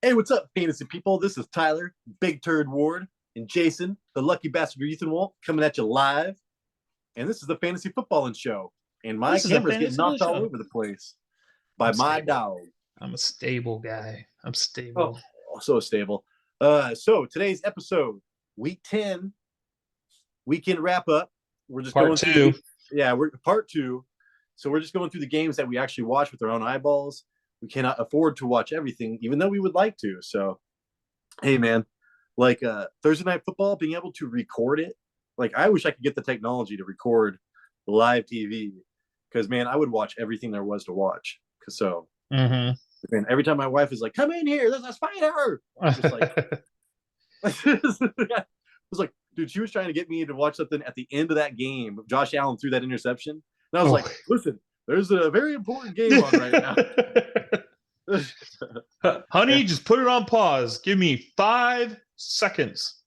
Hey, what's up, fantasy people? This is Tyler, Big Turd Ward, and Jason, the lucky bastard Ethan Walt, coming at you live. And this is the Fantasy Footballing Show. And my This is a camera's getting fantasy knocked all show. over the place by I'm my stable. dog. I'm a stable guy. I'm Oh, stable. so stable. So today's episode, week 10, weekend wrap up. We're just Part going through the two. week. Yeah, we're part two. So we're just going through the games that we actually watch with our own eyeballs. We cannot afford to watch everything, even though we would like to. So hey man, like Thursday night football, being able to record it, like I wish I could get the technology to record live TV, because man, I would watch everything there was to watch. So Mm-hmm. man, every time my wife is like, "Come in here, there's a spider," I'm just like, it was like, dude, she was trying to get me to watch something at the end of that game. Josh Allen threw that interception, and I was Oh. like, listen, there's a very important game on right now. Honey, just put it on pause. Give me 5 seconds.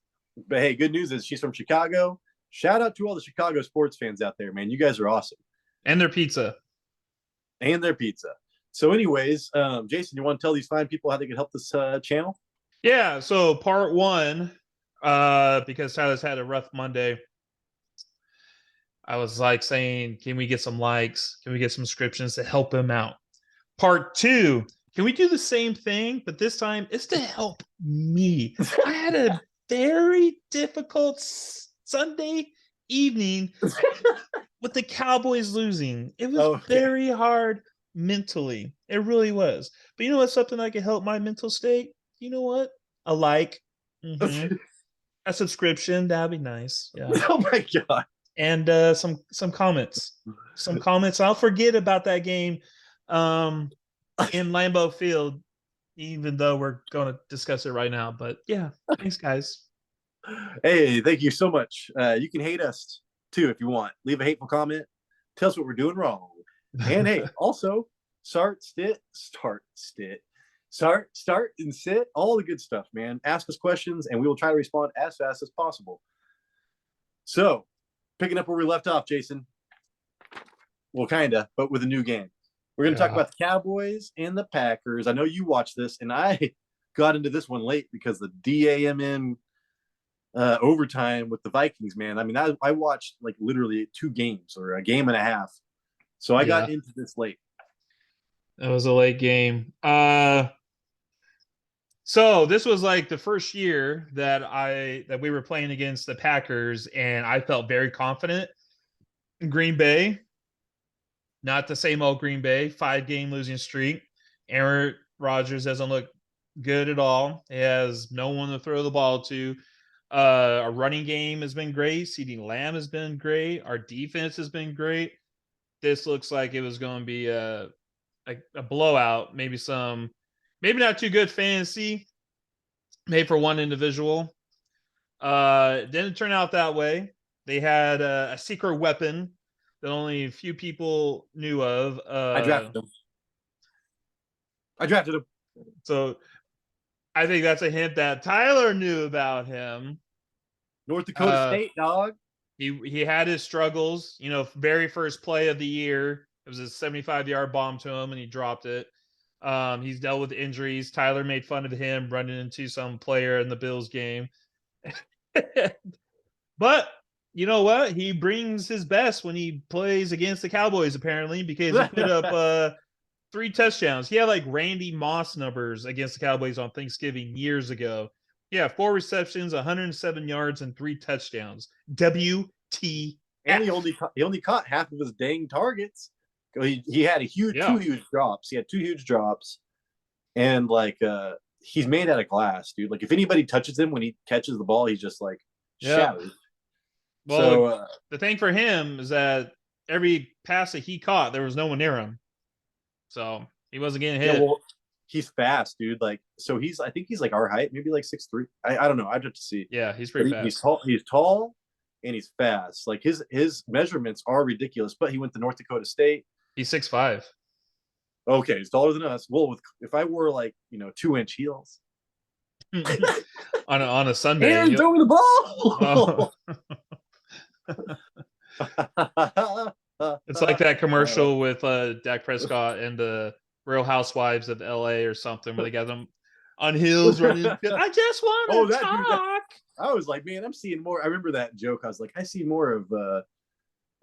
But hey, good news is she's from Chicago. Shout out to all the Chicago sports fans out there, man. You guys are awesome. And their pizza. And their pizza. So, anyways, Jason, you want to tell these fine people how they can help this channel? Yeah, so part one, because Tyler's had a rough Monday. I was like saying, can we get some likes? Can we get some subscriptions to help him out? Part two, can we do the same thing? But this time it's to help me. I had a very difficult Sunday evening with the Cowboys losing. It was very hard mentally. It really was. But you know what's something that can help my mental state? You know what? A like. Mm-hmm. A subscription. That'd be nice. Yeah. Oh my god. And some comments. Some comments. I'll forget about that game in Lambeau Field, even though we're going to discuss it right now. But yeah, thanks, guys. Hey, thank you so much. You can hate us too if you want. Leave a hateful comment. Tell us what we're doing wrong. And hey, also start and sit. All the good stuff, man. Ask us questions, and we will try to respond as fast as possible. So, picking up where we left off, Jason. Well, kinda, but with a new game. We're going to talk about the Cowboys and the Packers. I know you watched this, and I got into this one late because the DAMN overtime with the Vikings, man. I mean, I watched like literally 2 games or a game and a half. So I got into this late. It was a late game. So this was like the first year that we were playing against the Packers, and I felt very confident. Green Bay, not the same old Green Bay, 5-game losing streak. Aaron Rodgers doesn't look good at all. He has no one to throw the ball to. Our running game has been great. CeeDee Lamb has been great. Our defense has been great. This looks like it was going to be a blowout. Maybe not too good fantasy, made for one individual. Didn't turn out that way. They had a secret weapon that only a few people knew of. I drafted him. So I think that's a hint that Tyler knew about him. North Dakota State, dog. He had his struggles. You know, very first play of the year, it was a 75-yard bomb to him, and he dropped it. He's dealt with injuries. Tyler made fun of him running into some player in the Bills game. But you know what? He brings his best when he plays against the Cowboys, apparently, because he put up 3 touchdowns. He had like Randy Moss numbers against the Cowboys on Thanksgiving years ago. Yeah, 4 receptions, 107 yards, and 3 touchdowns. WT. And he only caught half of his dang targets. He had two huge drops. He had 2 huge drops, and like he's made out of glass, dude. Like if anybody touches him when he catches the ball, he's just like shattered. Well, so, the thing for him is that every pass that he caught, there was no one near him, so he wasn't getting hit. Yeah, well, he's fast, dude. Like so, I think he's like our height, maybe like 6'3". I don't know. I'd have to see. Yeah, he's pretty fast. He's tall, and he's fast. Like his measurements are ridiculous. But he went to North Dakota State. He's 6'5". Okay, he's taller than us. Well, if I wore like 2-inch heels on a Sunday, and throwing the ball. It's like that commercial with Dak Prescott and the Real Housewives of LA or something, where they got them on hills running. I just want Oh, to that dude, talk. I was like, man, I'm seeing more. I remember that joke. I was like, I see more of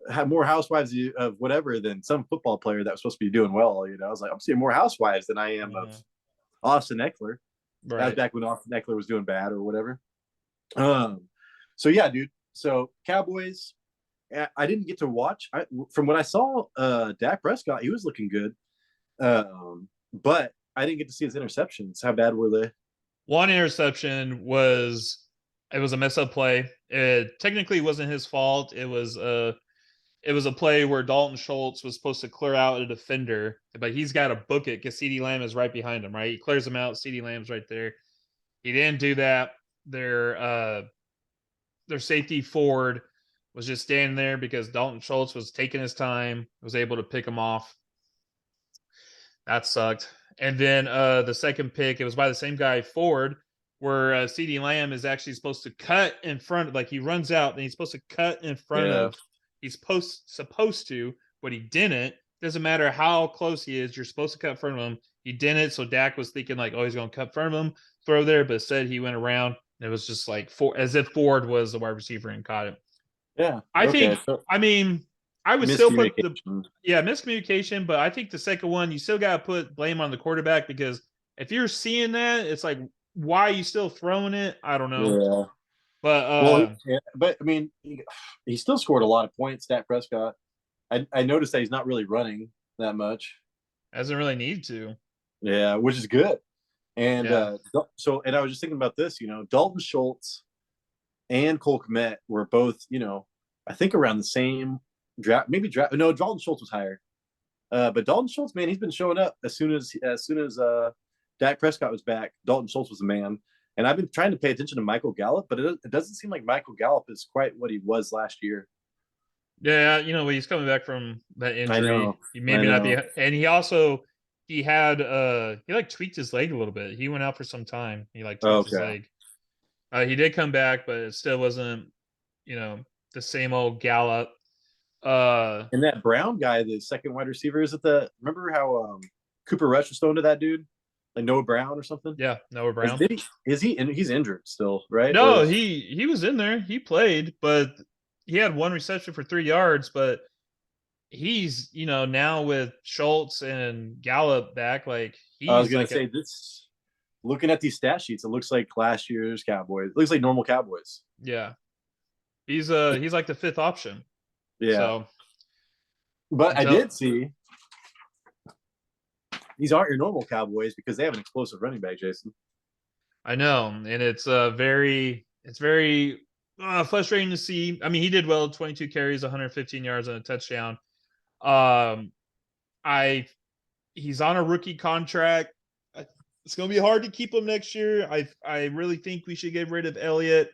have more housewives of whatever than some football player that was supposed to be doing well. You know, I was like, I'm seeing more housewives than I am of Austin Eckler. That was Right. back when Austin Eckler was doing bad or whatever. So yeah, dude. So Cowboys, I didn't get to watch. From what I saw, Dak Prescott, he was looking good, but I didn't get to see his interceptions. How bad were they? One interception was it was a mess up play. It technically wasn't his fault. It was a play where Dalton Schultz was supposed to clear out a defender, but he's got to book it because CeeDee Lamb is right behind him, right? He clears him out. CeeDee Lamb's right there. He didn't do that. Their safety Ford was just standing there because Dalton Schultz was taking his time, was able to pick him off. That sucked. And then the second pick, it was by the same guy, Ford, where CeeDee Lamb is actually supposed to cut in front, like he runs out and he's supposed to cut in front of. He's supposed to, but he didn't. Doesn't matter how close he is, you're supposed to cut in front of him. He didn't, so Dak was thinking like, oh, he's going to cut in front of him, throw there, but instead he went around. It was just like as if Ford was the wide receiver and caught it. Yeah, I think. I mean, I would still put the miscommunication, but I think the second one you still got to put blame on the quarterback because if you're seeing that, it's like why are you still throwing it? I don't know. Yeah. But but I mean, he still scored a lot of points. Dak Prescott. I noticed that he's not really running that much. Doesn't really need to. Yeah, which is good. And and I was just thinking about this. You know, Dalton Schultz and Cole Kmet were both, you know, I think around the same draft. Maybe draft. No, Dalton Schultz was higher. But Dalton Schultz, man, he's been showing up as soon as Dak Prescott was back. Dalton Schultz was the man. And I've been trying to pay attention to Michael Gallup, but it doesn't seem like Michael Gallup is quite what he was last year. Yeah, you know, he's coming back from that injury. I know. He maybe not be, and he had he like tweaked his leg a little bit. He went out for some time. He like tweaked his leg. He did come back, but it still wasn't, you know, the same old Gallup. And that Brown guy, the second wide receiver, is it remember how Cooper Rush was thrown to that dude? Like Noah Brown or something? Yeah, Noah Brown. Is he he's injured still, right? No, he was in there. He played, but he had one reception for 3 yards, but he's, you know, now with Schultz and Gallup back, like I was gonna say this. Looking at these stat sheets, it looks like last year's Cowboys. It looks like normal Cowboys. Yeah, he's like the fifth option. Yeah. So, but I did see these aren't your normal Cowboys because they have an explosive running back, Jason. I know, and it's very frustrating to see. I mean, he did well, 22 carries, 115 yards, and a touchdown. He's on a rookie contract. It's going to be hard to keep him next year. I really think we should get rid of Elliott.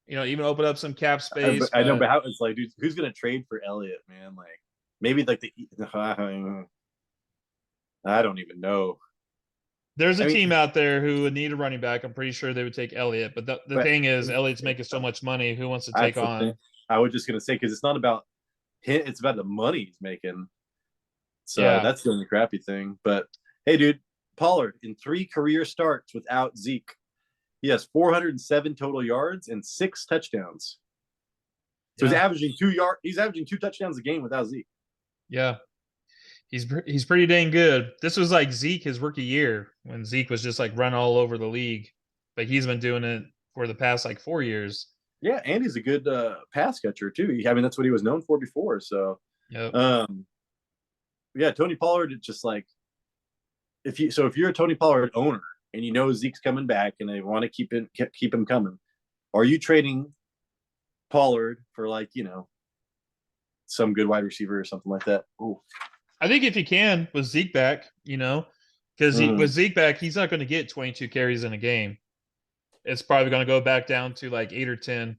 You know, even open up some cap space. I know, but how it's like, dude, who's going to trade for Elliott, man? Like, maybe like I don't even know. There's a team out there who would need a running back. I'm pretty sure they would take Elliott. But the thing is, Elliott's making so much money. Who wants to take on? I was just going to say, because it's not about him. It's about the money he's making. So that's the only crappy thing. But, hey, dude, Pollard in 3 career starts without Zeke. He has 407 total yards and 6 touchdowns. So he's averaging 2 yards. He's averaging 2 touchdowns a game without Zeke. Yeah. He's pretty dang good. This was like Zeke his rookie year when Zeke was just like run all over the league, but he's been doing it for the past like 4 years. Yeah, and he's a good pass catcher too. I mean, that's what he was known for before. So, yeah, Tony Pollard. It's just like if you're a Tony Pollard owner and you know Zeke's coming back and they want to keep him coming, are you trading Pollard for like some good wide receiver or something like that? Ooh. I think if you can with Zeke back, because with Zeke back, he's not going to get 22 carries in a game. It's probably going to go back down to like 8 or 10.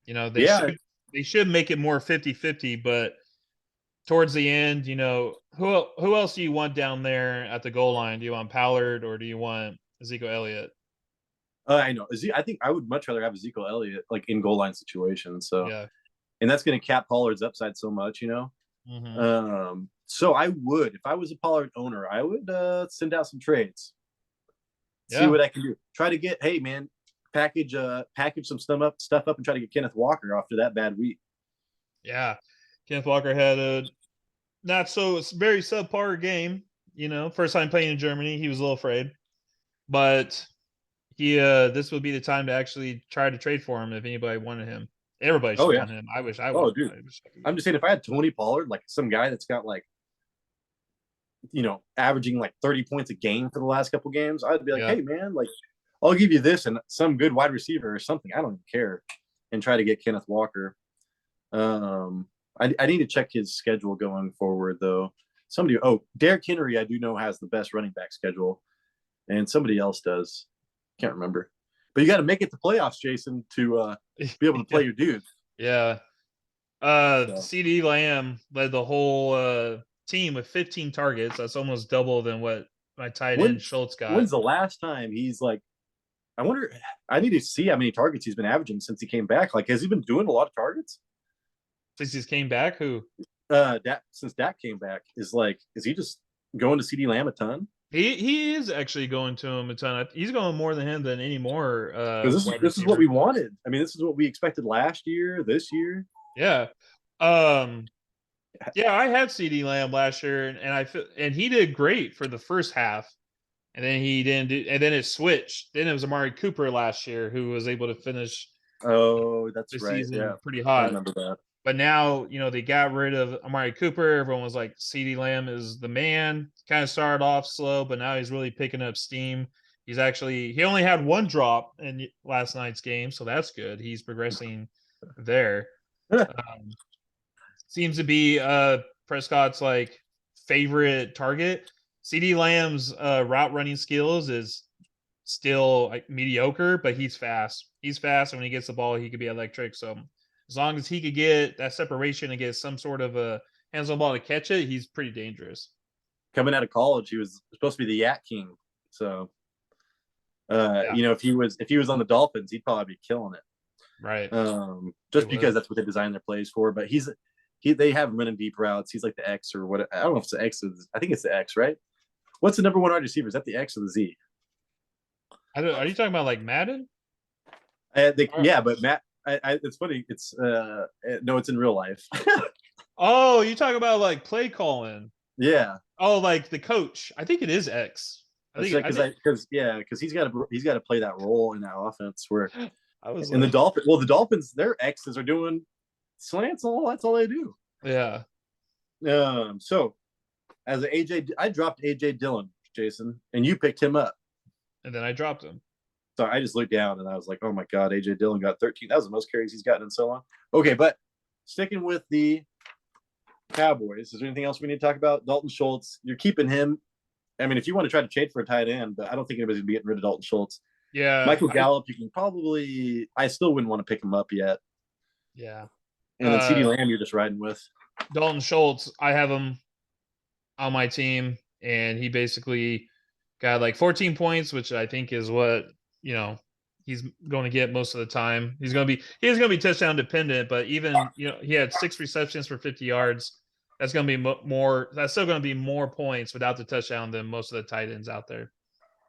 They should make it more 50-50, but towards the end, who else do you want down there at the goal line? Do you want Pollard or do you want Ezekiel Elliott? I know. I think I would much rather have Ezekiel Elliott like in goal line situations. So, and that's going to cap Pollard's upside so much, So I would, if I was a Pollard owner, I would send out some trades. See what I can do. Try to get, hey man, package some stuff up and try to get Kenneth Walker after that bad week. Yeah. Kenneth Walker had a not so it's very subpar game. First time playing in Germany, he was a little afraid. But he this would be the time to actually try to trade for him if anybody wanted him. Everybody should want him. I wish I would. Oh, dude. I'm just saying, if I had Tony Pollard, like some guy that's got like, averaging like 30 points a game for the last couple games, I'd be like, hey man, like I'll give you this and some good wide receiver or something. I don't even care, and try to get Kenneth Walker. I need to check his schedule going forward though. Derrick Henry, I do know has the best running back schedule, and somebody else does. Can't remember. But you got to make it to playoffs, Jason, to be able to play your dudes. Yeah. CD Lamb led the whole team with 15 targets. That's almost double than what my tight end Schultz got. When's the last time he's like? I wonder. I need to see how many targets he's been averaging since he came back. Like, has he been doing a lot of targets since he came back? Who? Since Dak came back, is he just going to CD Lamb a ton? He is actually going to him a ton. He's going more than him than any more. This is what we wanted. I mean, this is what we expected last year, this year. Yeah. Yeah, I had CD Lamb last year, and he did great for the first half, and then he didn't do, and then it switched. Then it was Amari Cooper last year who was able to finish. Oh, that's the right. Season Yeah, pretty hot. I remember that. But now, they got rid of Amari Cooper. Everyone was like, CD Lamb is the man. Kind of started off slow, but now he's really picking up steam. He only had one drop in last night's game, so that's good. He's progressing there. Seems to be Prescott's like favorite target. CD Lamb's route running skills is still like mediocre, but he's fast. He's fast, and when he gets the ball, he could be electric. So as long as he could get that separation and get some sort of a hands on ball to catch it, he's pretty dangerous. Coming out of college, he was supposed to be the Yak King. So, if he was on the Dolphins, he'd probably be killing it. Right. Just because that's what they designed their plays for. But they have him running deep routes. He's like the X or what? I don't know if it's the X. I think it's the X, right? What's the number one wide receiver? Is that the X or the Z? Are you talking about like Madden? Yeah, but Matt. It's funny. It's no, it's in real life. Oh, you talk about like play calling. Yeah. Oh, like the coach. I think it is X. Because he's got to play that role in that offense where the Dolphins. Well, the Dolphins, their X's are doing slants. That's all they do. Yeah. So as an AJ, I dropped AJ Dillon, Jason, and you picked him up, and then I dropped him. So I just looked down and I was like, oh my God, AJ Dillon got 13. That was the most carries he's gotten in so long. Okay, but sticking with the Cowboys, is there anything else we need to talk about? Dalton Schultz, you're keeping him. I mean, if you want to try to trade for a tight end, but I don't think anybody's going to be getting rid of Dalton Schultz. Yeah. Michael Gallup, you can probably – I still wouldn't want to pick him up yet. Yeah. And then CeeDee Lamb you're just riding with. Dalton Schultz, I have him on my team, and he basically got like 14 points, which I think is what – he's going to get most of the time. He's going to be touchdown dependent, but even, he had 6 receptions for 50 yards. That's going to be more. That's still going to be more points without the touchdown than most of the tight ends out there.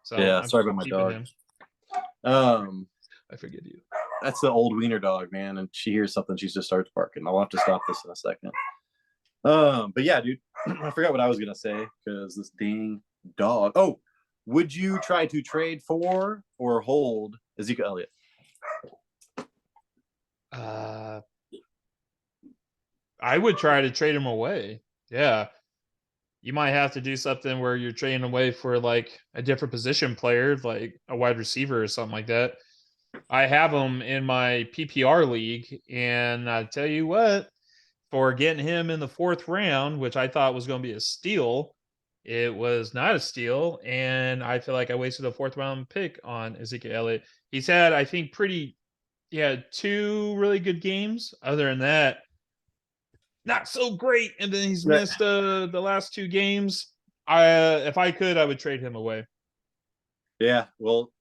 So yeah, sorry about my dog. Him. I forgive you. That's the old wiener dog, man. And she hears something, she just starts barking. I'll have to stop this in a second. But yeah, dude, I forgot what I was going to say because this dang dog. Oh, would you try to trade for or hold Ezekiel Elliott? I would try to trade him away. Yeah. You might have to do something where you're trading away for like a different position player, like a wide receiver or something like that. I have him in my PPR league, and I tell you what, for getting him in the 4th round, which I thought was going to be a steal, it was not a steal, and I feel like I wasted a 4th round pick on Ezekiel Elliott. He's had, I think, he had 2 really good games. Other than that, not so great. And then he's missed the last 2 games. If I could, I would trade him away. Yeah, well,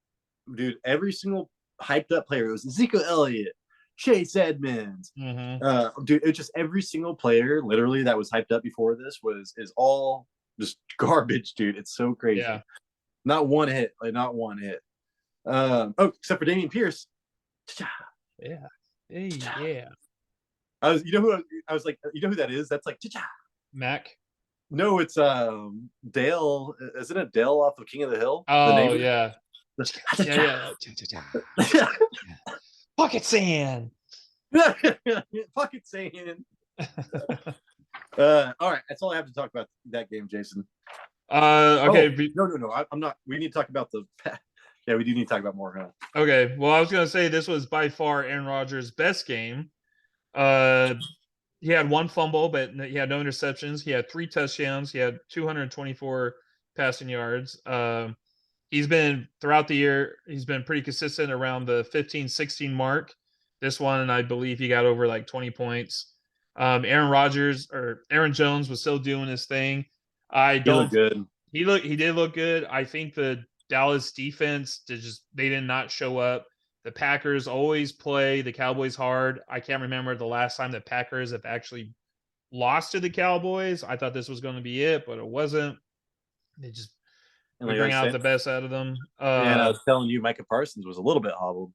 dude, every single hyped up player, it was Ezekiel Elliott, Chase Edmonds. Dude, it's just every single player literally that was hyped up before this is all just garbage, dude. It's so crazy. Yeah. Not one hit. Like not one hit. Except for Damian Pierce. Yeah. Hey, yeah. You know who I was like, you know who that is? That's like Mac. no, it's Dale. Isn't it Dale off of King of the Hill? The Oh neighbor. yeah. Yeah. Pocket sand. Pocket saying. All right, that's all I have to talk about that game, Jason. Okay. No. I'm not. We need to talk about the. Yeah, we do need to talk about more. Huh? Okay. Well, I was gonna say this was by far Aaron Rodgers' best game. He had one fumble, but he had no interceptions. He had 3 touchdowns. He had 224 passing yards. He's been throughout the year, he's been pretty consistent around the 15, 16 mark. This one, I believe he got over like 20 points. Aaron Jones was still doing his thing. He looked good. He did look good. I think the Dallas defense they did not show up. The Packers always play the Cowboys hard. I can't remember the last time the Packers have actually lost to the Cowboys. I thought this was going to be it, but it wasn't. They just bring out the best out of them. And I was telling you, Micah Parsons was a little bit hobbled.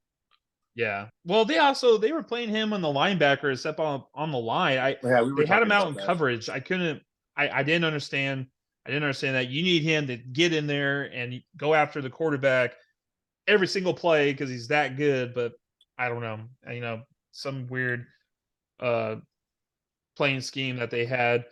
Yeah. Well, they were playing him on the linebacker except on the line. They had him out in coverage. I didn't understand. I didn't understand that. You need him to get in there and go after the quarterback every single play because he's that good. But I don't know. Some weird playing scheme that they had.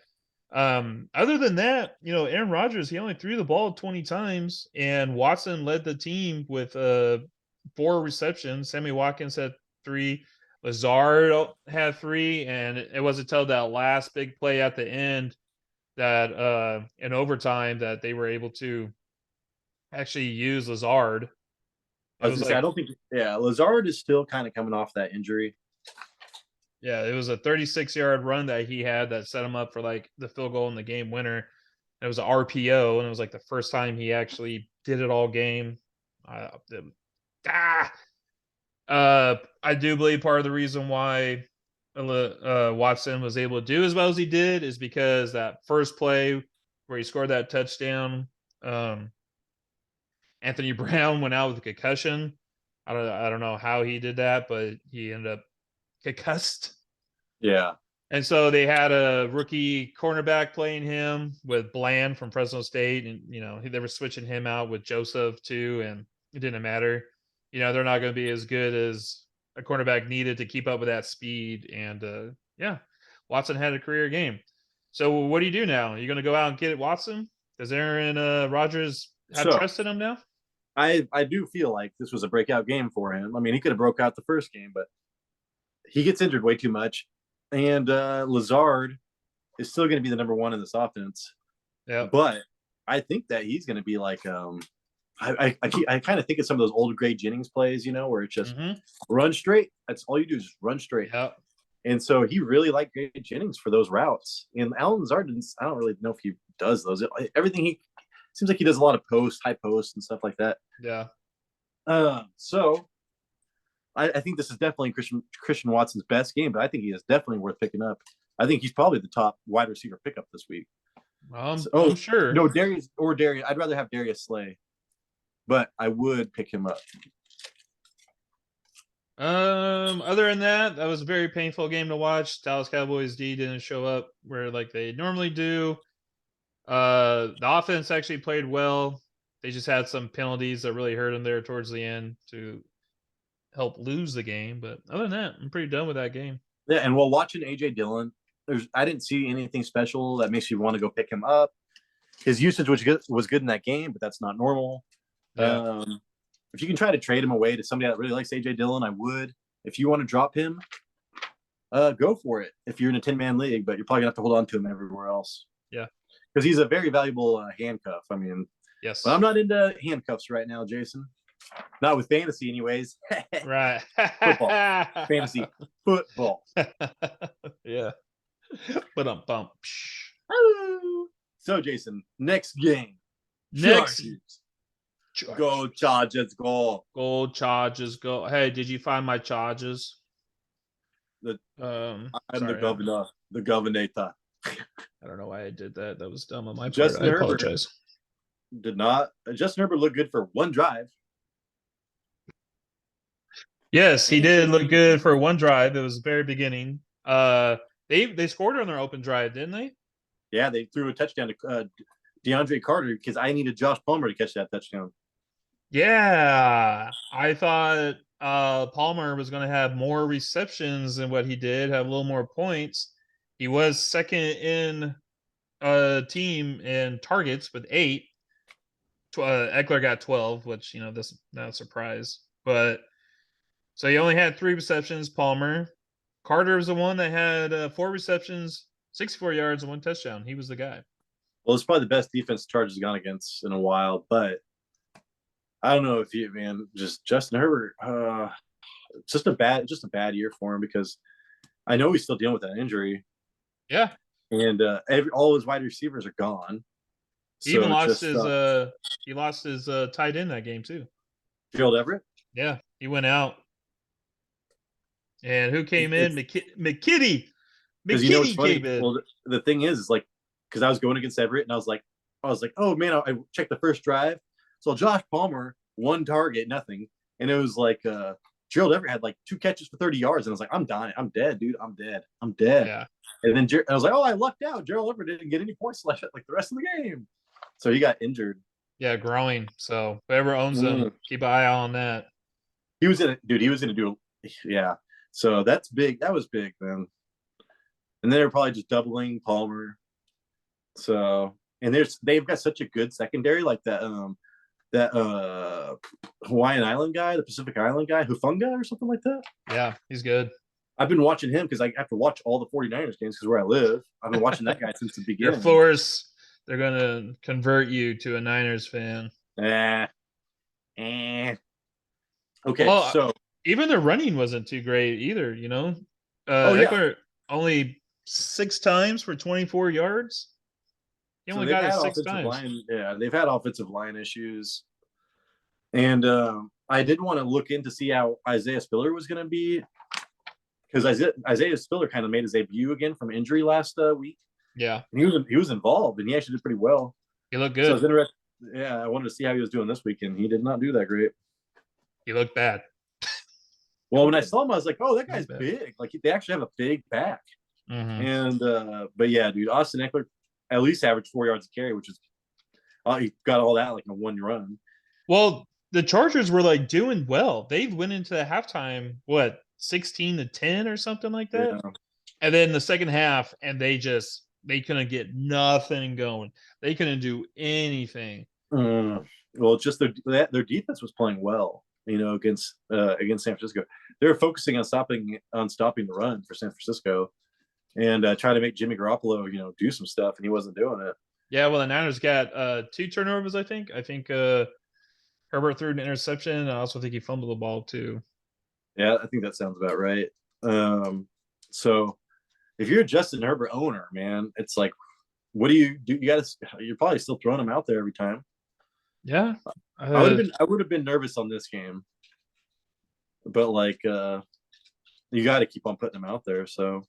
Other than that, Aaron Rodgers, he only threw the ball 20 times, and Watson led the team with 4 receptions. Sammy Watkins had 3. Lazard had 3, and it wasn't until that last big play at the end that in overtime that they were able to actually use Lazard. I don't think. Yeah, Lazard is still kind of coming off that injury. Yeah, it was a 36-yard run that he had that set him up for like the field goal and the game winner. It was an RPO, and it was like the first time he actually did it all game. I do believe part of the reason why Watson was able to do as well as he did is because that first play where he scored that touchdown, Anthony Brown went out with a concussion. I don't know how he did that, but he ended up concussed. Yeah. And so they had a rookie cornerback playing him with Bland from Fresno State, and they were switching him out with Joseph too, and it didn't matter. They're not going to be as good as a cornerback needed to keep up with that speed. And Watson had a career game. So what do you do now? Are you going to go out and get Watson? Does Aaron Rodgers have trust in him now? I do feel like this was a breakout game for him. I mean, he could have broke out the first game, but he gets injured way too much. And Lazard is still going to be the number 1 in this offense. Yeah. But I think that he's going to be like I kind of think of some of those old Gray Jennings plays, where it's just run straight. That's all you do is just run straight. Yeah. And so he really liked Gray Jennings for those routes. And Alan Lazard, I don't really know if he does those. Everything he seems like he does a lot of high posts and stuff like that. Yeah. So I think this is definitely Christian Watson's best game, but I think he is definitely worth picking up. I think he's probably the top wide receiver pickup this week. I'm sure. No, Darius. I'd rather have Darius Slay, but I would pick him up. Other than that was a very painful game to watch. Dallas Cowboys D didn't show up where like they normally do. The offense actually played well. They just had some penalties that really hurt them there towards the end to help lose the game. But other than that, I'm pretty done with that game. Yeah, and while watching AJ Dillon, I didn't see anything special that makes you want to go pick him up. His usage was good in that game, but that's not normal. Yeah. If you can try to trade him away to somebody that really likes AJ Dillon, I would. If you want to drop him, go for it. If you're in a 10-man league, but you're probably gonna have to hold on to him everywhere else. Yeah, because he's a very valuable handcuff. I mean, yes, but I'm not into handcuffs right now, Jason. Not with fantasy, anyways. Right. Football, fantasy football. Yeah. But bump. So, Jason, next game. Chargers. Go Chargers, go. Go Chargers, go. Hey, did you find my charges? I'm the governor. The governator. I don't know why I did that. That was dumb on my part. Justin I apologize. did not. Justin Herbert looked good for one drive. Yes, he And did look 15 good for one drive. It was the very beginning. They scored on their open drive, didn't they? Yeah, they threw a touchdown to DeAndre Carter because I needed Josh Palmer to catch that touchdown. Yeah, I thought Palmer was going to have more receptions than what he did, have a little more points. He was second in team in targets with 8. Eckler got 12, which that's not a surprise. But so he only had 3 receptions. Palmer, Carter was the one that had 4 receptions, 64 yards, and 1 touchdown. He was the guy. Well, it's probably the best defense Chargers have gone against in a while, but I don't know if you, man, just Justin Herbert, it's just a bad year for him because I know he's still dealing with that injury. Yeah, and all his wide receivers are gone. he even lost his tight end that game too. Gerald Everett. Yeah, he went out. And who came in? McKitty. McKitty came in. Well, the thing is like, because I was going against Everett, and I was like, oh man, I checked the first drive. So Josh Palmer, 1 target, nothing, and it was like Gerald Everett had like 2 catches for 30 yards, and I was like, I'm dying, I'm dead, dude, I'm dead. Yeah. And then I was like, oh, I lucked out. Gerald Everett didn't get any points left like the rest of the game, so he got injured. Yeah, growing. So whoever owns him, keep an eye on that. He was gonna do. Yeah. So that's big. That was big, man. And they're probably just doubling Palmer. So, and they've got such a good secondary, like that Hawaiian Island guy, the Pacific Island guy, Hufunga or something like that. Yeah, he's good. I've been watching him because I have to watch all the 49ers games because where I live. I've been watching that guy since the beginning. Your Flores, they're gonna convert you to a Niners fan. Okay, well, so even their running wasn't too great either, Eckler only 6 times for 24 yards. He only got it 6 times. They've had offensive line issues. And I did want to look in to see how Isaiah Spiller was going to be, because Isaiah Spiller kind of made his debut again from injury last week. Yeah. And he was involved, and he actually did pretty well. He looked good. So I was interested. Yeah, I wanted to see how he was doing this week, and he did not do that great. He looked bad. Well, when I saw him, I was like, "Oh, that guy's big! Like they actually have a big back." Mm-hmm. And but yeah, dude, Austin Eckler at least averaged 4 yards a carry, which is he got all that like in a 1 run. Well, the Chargers were like doing well. They went into the halftime 16-10 or something like that, and then the second half, and they couldn't get nothing going. They couldn't do anything. Well, it's just their defense was playing well, against San Francisco. They were focusing on stopping the run for San Francisco, and try to make Jimmy Garoppolo, do some stuff, and he wasn't doing it. Yeah, well, the Niners got 2 turnovers, I think. I think Herbert threw an interception. I also think he fumbled the ball too. Yeah, I think that sounds about right. So if you're a Justin Herbert owner, man, it's like, what do? You're probably still throwing him out there every time. Yeah. I would have been nervous on this game, but like you got to keep on putting him out there. So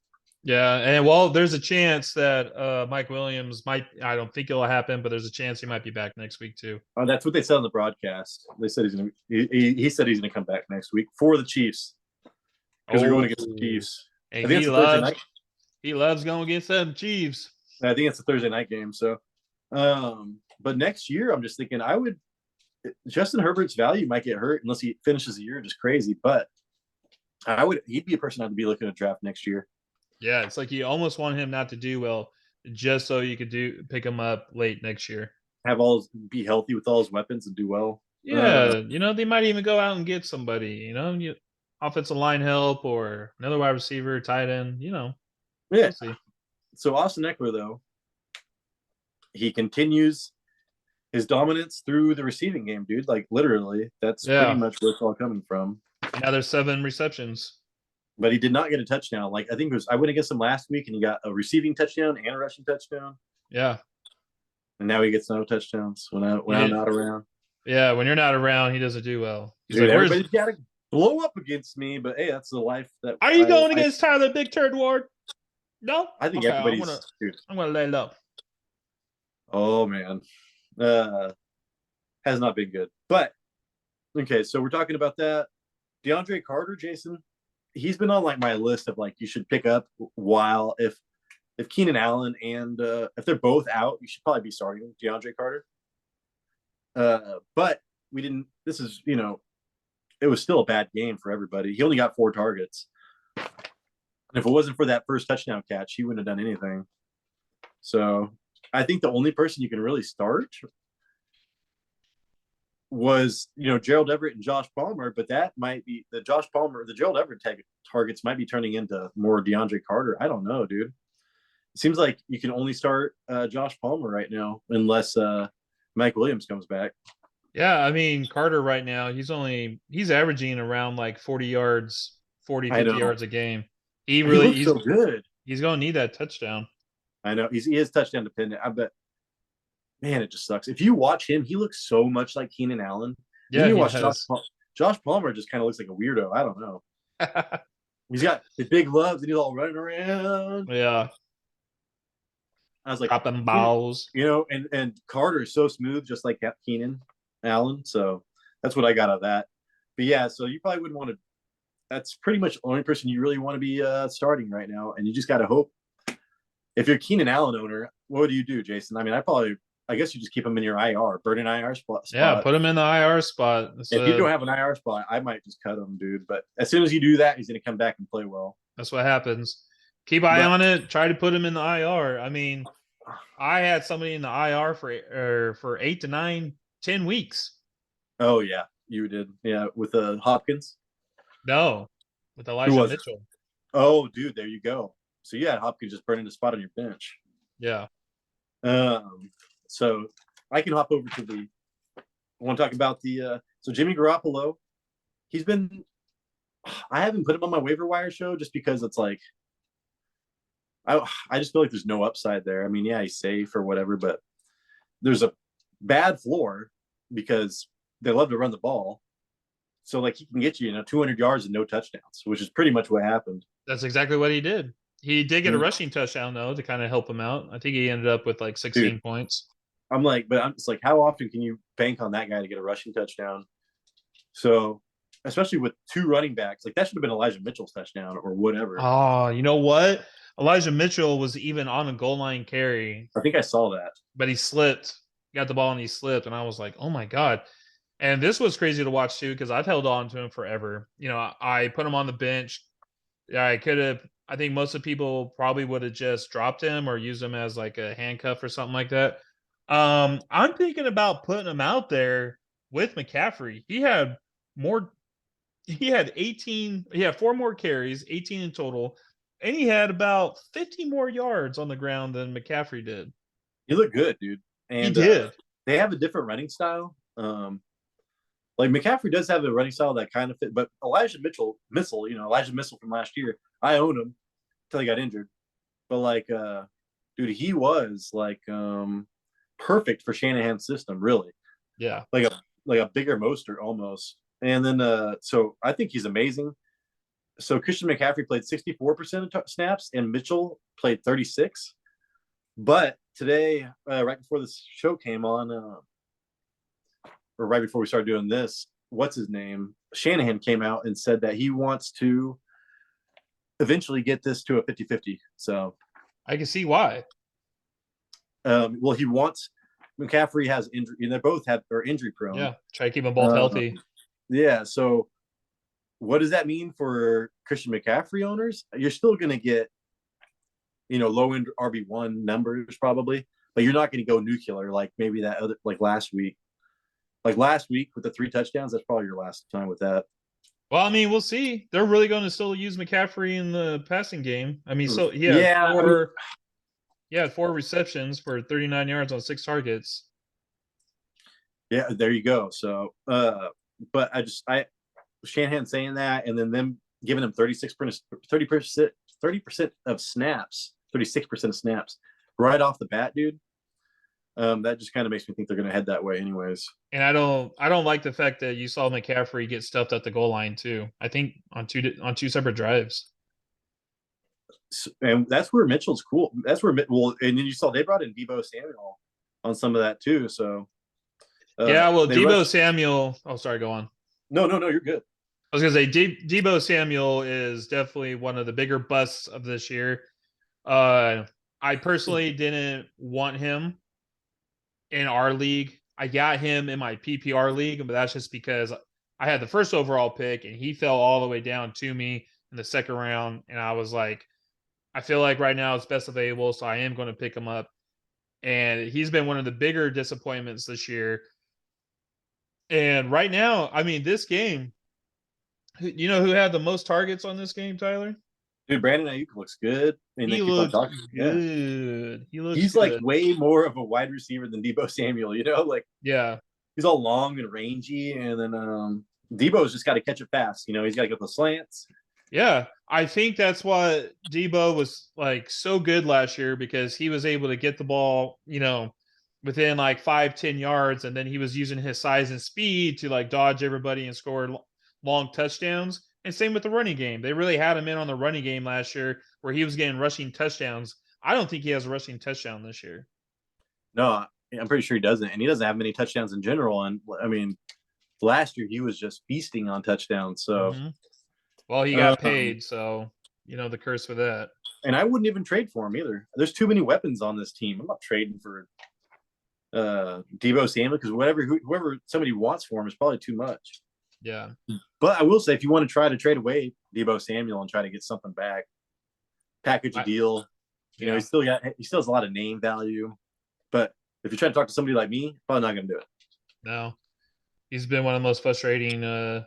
yeah, and there's a chance that Mike Williams might. I don't think it'll happen, but there's a chance he might be back next week too. Oh, that's what they said on the broadcast. They said he said he's gonna come back next week for the Chiefs because they're going against the Chiefs. And I think Thursday night. He loves going against them Chiefs. I think it's a Thursday night game. So, but next year, I'm just thinking Justin Herbert's value might get hurt unless he finishes the year just crazy. But he'd be a person I'd be looking to draft next year. Yeah, it's like you almost want him not to do well, just so you could pick him up late next year. Be healthy with all his weapons and do well. Yeah, they might even go out and get somebody. Offensive line help or another wide receiver, tight end. Yeah. We'll see. So Austin Eckler, though, he continues his dominance through the receiving game, dude. Like literally, that's pretty much where it's all coming from. Now there's 7 receptions. But he did not get a touchdown. Like I think I went against him last week, and he got a receiving touchdown and a rushing touchdown. Yeah. And now he gets no touchdowns when I'm not around. Yeah, when you're not around, he doesn't do well. Dude, like, everybody's got to blow up against me, but hey, that's the life that. Are you going against Tyler Big Turd Ward? No, I think everybody's. I'm gonna lay low. Oh man, has not been good. But okay, so we're talking about that. DeAndre Carter, Jason, he's been on like my list of like you should pick up while if Keenan Allen and if they're both out, you should probably be starting DeAndre Carter. But we didn't. This is it was still a bad game for everybody. He only got 4 targets. And if it wasn't for that first touchdown catch, he wouldn't have done anything. So I think the only person you can really start was Gerald Everett and Josh Palmer, but that might be the Gerald Everett targets might be turning into more DeAndre Carter. I don't know, dude. It seems like you can only start Josh Palmer right now unless Mike Williams comes back. Yeah, I mean Carter right now, he's averaging around like 40 yards, 40, 50 yards a game. He looks so good. He's gonna need that touchdown. I know he is touchdown dependent. I bet. Man, it just sucks. If you watch him, he looks so much like Keenan Allen. Yeah, then you watch Josh Palmer just kind of looks like a weirdo. I don't know. He's got the big gloves and he's all running around. Yeah. I was like, dropping balls. And Carter is so smooth, just like Keenan Allen. So that's what I got out of that. But yeah, so you probably wouldn't want to. That's pretty much the only person you really want to be starting right now. And you just got to hope. If you're a Keenan Allen owner, what do you do, Jason? I mean, I guess you just keep him in your IR, burn an IR spot. Yeah, put him in the IR spot. If you don't have an IR spot, I might just cut him, dude. But as soon as you do that, he's going to come back and play well. That's what happens. Keep eye on it. Try to put him in the IR. I mean, I had somebody in the IR for 8 to 9, 10 weeks. Oh yeah, you did. Yeah, with Hopkins. No, with Elijah Mitchell. Oh, dude, there you go. So you had Hopkins just burning a spot on your bench. Yeah. So I can hop over to I want to talk about so Jimmy Garoppolo. I haven't put him on my waiver wire show just because it's like, I just feel like there's no upside there. I mean, yeah, he's safe or whatever, but there's a bad floor because they love to run the ball. So like he can get you, 200 yards and no touchdowns, which is pretty much what happened. That's exactly what he did. He did get a rushing touchdown though to kind of help him out. I think he ended up with like 16 points. I'm just like, how often can you bank on that guy to get a rushing touchdown? So, especially with 2 running backs, like that should have been Elijah Mitchell's touchdown or whatever. Oh, you know what? Elijah Mitchell was even on a goal line carry. I think I saw that. But he slipped, got the ball and he slipped. And I was like, oh my God. And this was crazy to watch too, because I've held on to him forever. I put him on the bench. I think most of the people probably would have just dropped him or used him as like a handcuff or something like that. I'm thinking about putting him out there with McCaffrey. He had 4 more carries, 18 in total, and he had about 50 more yards on the ground than McCaffrey did. He looked good, dude. And he did. They have a different running style. Like McCaffrey does have a running style that kind of fit, but Elijah Mitchell from last year, I owned him until he got injured. But like, dude, he was like perfect for Shanahan's system, really. Yeah, like a bigger Mostert almost. And then, so I think he's amazing. So Christian McCaffrey played 64% of snaps, and Mitchell played 36. But today, right before this show came on, or right before we started doing this, what's his name? Shanahan came out and said that he wants to eventually get this to a 50-50. So I can see why. Well, he wants McCaffrey has injury, and they both are injury prone. Yeah, try to keep them both healthy. Yeah. So what does that mean for Christian McCaffrey owners? You're still going to get, low end RB1 numbers probably, but you're not going to go nuclear like maybe that other like last week. Like last week with the 3 touchdowns, that's probably your last time with that. Well, I mean, we'll see. They're really going to still use McCaffrey in the passing game. I mean, so he had 4 receptions for 39 yards on 6 targets. Yeah, there you go. So, but Shanahan saying that, and then them giving him 30% of snaps, 36% of snaps right off the bat, dude. That just kind of makes me think they're going to head that way, anyways. And I don't like the fact that you saw McCaffrey get stuffed at the goal line too. I think on two separate drives. And that's where Mitchell's cool. That's where and then you saw they brought in Deebo Samuel on some of that too. So Yeah, well, They Debo rushed. Samuel. Oh, sorry, go on. No, you're good. I was gonna say Debo Samuel is definitely one of the bigger busts of this year. Uh, I personally didn't want him in our league. I got him in my PPR league, but that's just because I had the first overall pick and he fell all the way down to me in the second round. And I was like, I feel like right now it's best available, so I am going to pick him up. And he's been one of the bigger disappointments this year. And right now, I mean, this game, you know who had the most targets on this game, Tyler? Dude, Brandon Ayuk looks good, and they He keep on looks talking. Yeah, good. He looks he's like good. way more of a wide receiver than Debo Samuel. Like Yeah. he's all long and rangy, and then Debo's just got to catch it fast. He's got to get the slants. Yeah. I think that's why Debo was like so good last year because he was able to get the ball, within like 5-10 yards, and then he was using his size and speed to like dodge everybody and score long touchdowns. And same with the running game. They really had him in on the running game last year where he was getting rushing touchdowns. I don't think he has a rushing touchdown this year. No, I'm pretty sure he doesn't, and he doesn't have many touchdowns in general. And I mean, last year he was just feasting on touchdowns. So, Mm-hmm. Well, he got um, paid, so the curse with that. and I wouldn't even trade for him either. There's too many weapons on this team. I'm not trading for Debo Samuel because whoever somebody wants for him is probably too much. Yeah. But I will say, if you want to try to trade away Debo Samuel and try to get something back, package a deal. Yeah. He still has a lot of name value. But if you try to talk to somebody like me, probably not going to do it. No, he's been one of the most frustrating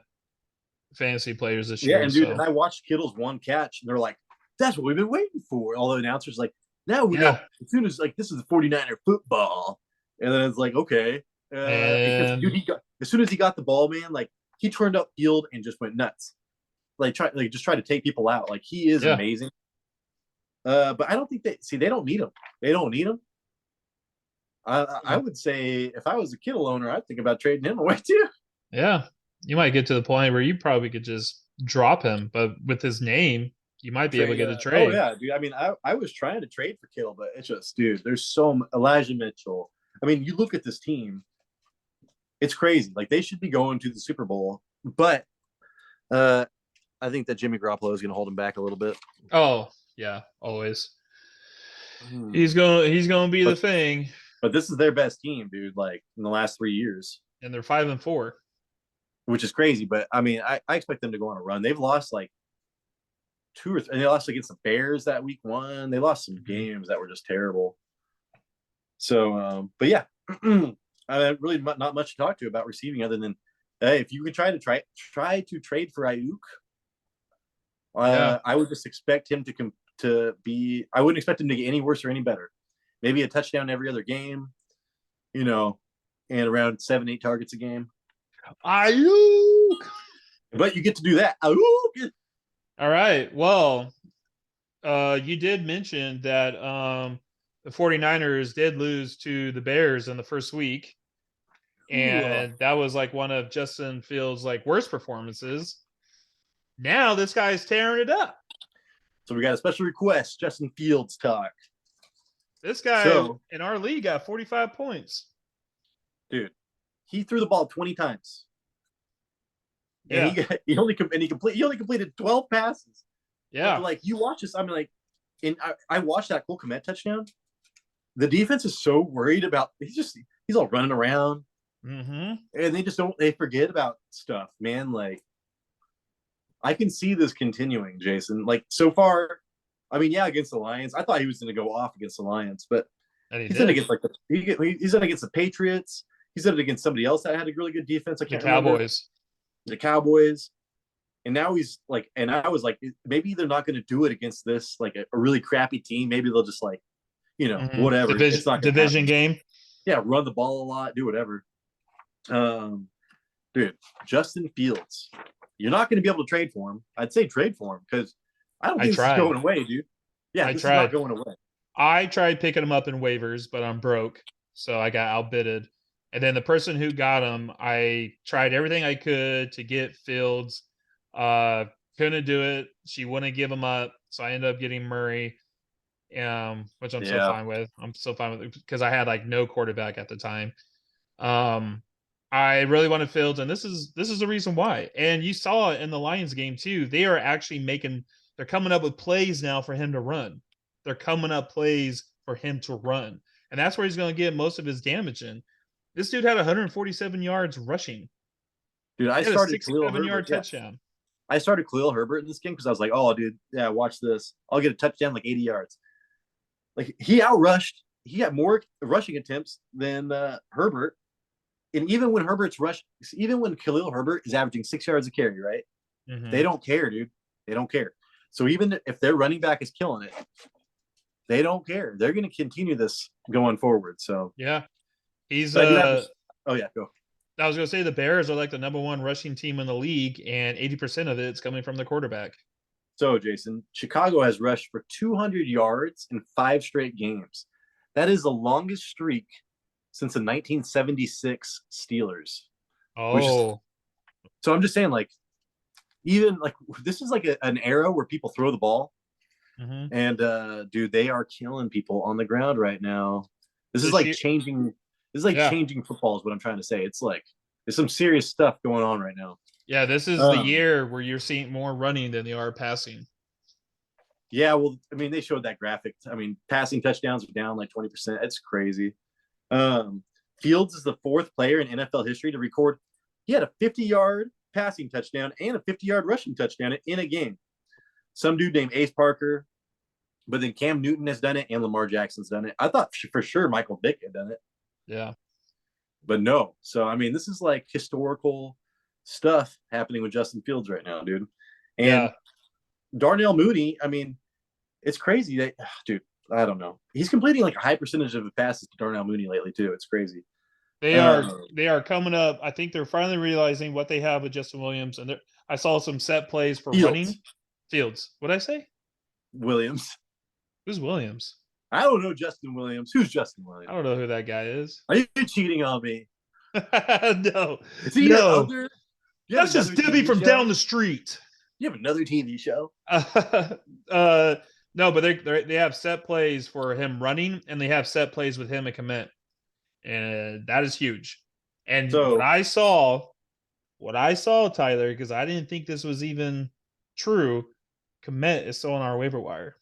fantasy players this Yeah, year. and dude, So and I watched Kittle's one catch, and they're like, "That's what we've been waiting for." All the announcers like, "Now we know." yeah, As soon as like this is the 49er football, and then it's like, okay, because and dude, as soon as he got the ball, man, like he turned up field and just went nuts. Just try to take people out. Like he is yeah, amazing. But I don't think they don't need him. They don't need him. I would say if I was a Kittle owner, I'd think about trading him away too. yeah, you might get to the point where you probably could just drop him, but with his name, you might be able to get a Oh trade. yeah, dude. I mean, I was trying to trade for Kittle, but it's just, dude. There's Elijah Mitchell. I mean, you look at this team, it's crazy. Like they should be going to the Super Bowl, but I think that Jimmy Garoppolo is going to hold him back a little bit. Oh yeah, always. He's going to be the But thing, but this is their best team, dude. Like in the last 3 years, and they're 5-4. which is crazy. But I mean, I expect them to go on a run. They've lost like two or three. They lost against the Bears that week one. They lost some games that were just terrible. So, but yeah, I really not much to talk to about receiving other than, hey, if you could try to trade for Ayuk, Yeah. I would just expect him to be. I wouldn't expect him to get any worse or any better. Maybe a touchdown every other game, and around 7-8 targets a game. Ayuk. But you get to do that. Ayuk. All right. Well, you did mention that the 49ers did lose to the Bears in the first week. And that was like one of Justin Fields' like worst performances. Now this guy's tearing it up. So we got a special request, Justin Fields talk. This guy in our league got 45 points. Dude, he threw the ball 20 times. Yeah. And he only completed 12 passes. Yeah. But like you watch this, I mean, like, I watched that Cole Kmet touchdown. The defense is so worried about he's all running around, and they forget about stuff, man. Like, I can see this continuing, Jason. Like so far, I mean, yeah, against the Lions, I thought he was going to go off against the Lions, but he's done against he's done against the Patriots. He's done it against somebody else that had a really good defense. I can't remember. The Cowboys. And now he's like, and I was like, maybe they're not going to do it against this, like a really crappy team. Maybe they'll just like, whatever. It's not division game. Yeah, run the ball a lot, do whatever. Dude, Justin Fields, you're not going to be able to trade for him. I'd say trade for him because I don't think this is going away, dude. Yeah, this is not going away. I tried picking him up in waivers, but I'm broke, so I got outbidded. And then the person who got him, I tried everything I could to get Fields. Couldn't do it. She wouldn't give him up, so I ended up getting Murray, which I'm still fine with. I'm still fine with it because I had like no quarterback at the time. I really wanted Fields, and this is the reason why. And you saw it in the Lions game too. They are actually they're coming up with plays now for him to run. They're coming up plays for him to run. And that's where he's going to get most of his damage in. This dude had 147 yards rushing. Dude, I He had a started Khalil 67-yard Herbert. Yeah. touchdown. I started Khalil Herbert in this game because I was like, oh, dude, yeah, watch this. I'll get a touchdown like 80 yards. Like he outrushed. He got more rushing attempts than Herbert. And even when Khalil Herbert is averaging 6 yards a carry, right? Mhm. They don't care, dude. They don't care. So even if their running back is killing it, they don't care. They're going to continue this going forward. So Yeah. He's but I do have oh yeah, go. I was going to say the Bears are like the number one rushing team in the league, and 80% of it's coming from the quarterback. So Jason, Chicago has rushed for 200 yards in 5 straight games. That is the longest streak since the 1976 Steelers. Oh, So I'm just saying, like, even like this is like an era where people throw the ball, mhm. and dude, they are killing people on the ground right now. This is This like year- changing. This is like Yeah. changing football. Is what I'm trying to say. It's like there's some serious stuff going on right now. Yeah, this is the year where you're seeing more running than they are passing. Yeah, well, I mean, they showed that graphic. I mean, passing touchdowns are down like 20%. It's crazy. Fields is the 4th player in NFL history to record. He had a 50-yard passing touchdown and a 50-yard rushing touchdown in a game. Some dude named Ace Parker, but then Cam Newton has done it and Lamar Jackson's done it. I thought for sure Michael Vick had done it, Yeah. but no. So, I mean, this is like historical stuff happening with Justin Fields right now, dude. And Yeah. Darnell Mooney, I mean, it's crazy that, dude, I don't know. He's completing like a high percentage of the passes to Darnell Mooney lately, too. It's crazy. They are coming up. I think they're finally realizing what they have with Justin Williams, and I saw some set plays for Fields. running. Fields. What'd I say? Williams. Who's Williams? I don't know Justin Williams. Who's Justin Williams? I don't know who that guy is. Are you cheating on me? No. Is he No. other? That's just Debbie from down the street. You have another TV show? No, but they have set plays for him running, and they have set plays with him at commit, and that is huge. And So- what I saw, Tyler, because I didn't think this was even true. Commit is still on our waiver wire.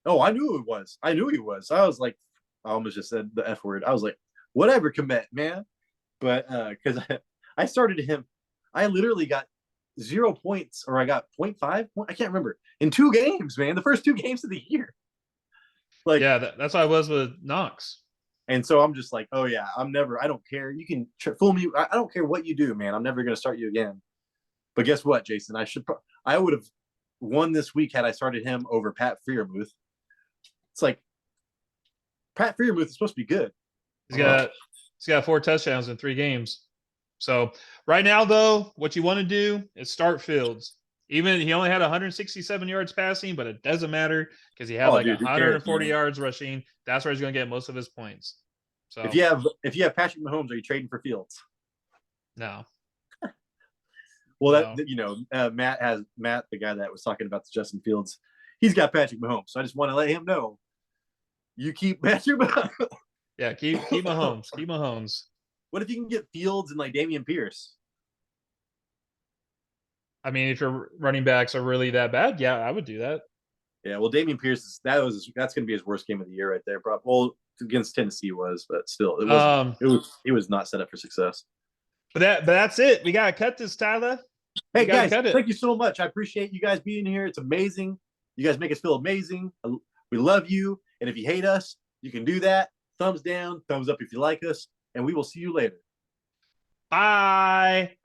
Oh, I knew it was. I knew he was. I was like, I almost just said the F word. I was like, whatever, commit, man. But because I started him, I literally got 0 points, or I got 0.5. I can't remember, in 2 games, man. The first 2 games of the year. Like, Yeah, that's how I was with Knox. and so I'm just like, oh yeah, I don't care. You can fool me. I don't care what you do, man. I'm never going to start you again. But guess what, Jason? I would have won this week had I started him over Pat Freiermuth. It's like Pat Freiermuth is supposed to be good. He's got 4 touchdowns in 3 games. So right now, though, what you want to do is start Fields. Even he only had 167 yards passing, but it doesn't matter because he had Oh, like dude, who 140 cares, man? yards rushing. That's where he's going to get most of his points. So If you have Patrick Mahomes, are you trading for Fields? no, Well, No. Matt, the guy that was talking about the Justin Fields, he's got Patrick Mahomes. So I just want to let him know, you keep Patrick Mahomes. yeah, keep Mahomes, keep Mahomes. What if you can get Fields and like Dameon Pierce? I mean, if your running backs are really that bad, yeah, I would do that. Yeah, well, Dameon Pierce that's going to be his worst game of the year right there. Probably. Well, against Tennessee but still, it was not set up for success. But that's it. We gotta cut this, Tyler. Hey You gotta guys, cut it. thank you so much. I appreciate you guys being here. It's amazing. You guys make us feel amazing. We love you. And if you hate us, you can do that. Thumbs down, thumbs up if you like us, and we will see you later. Bye.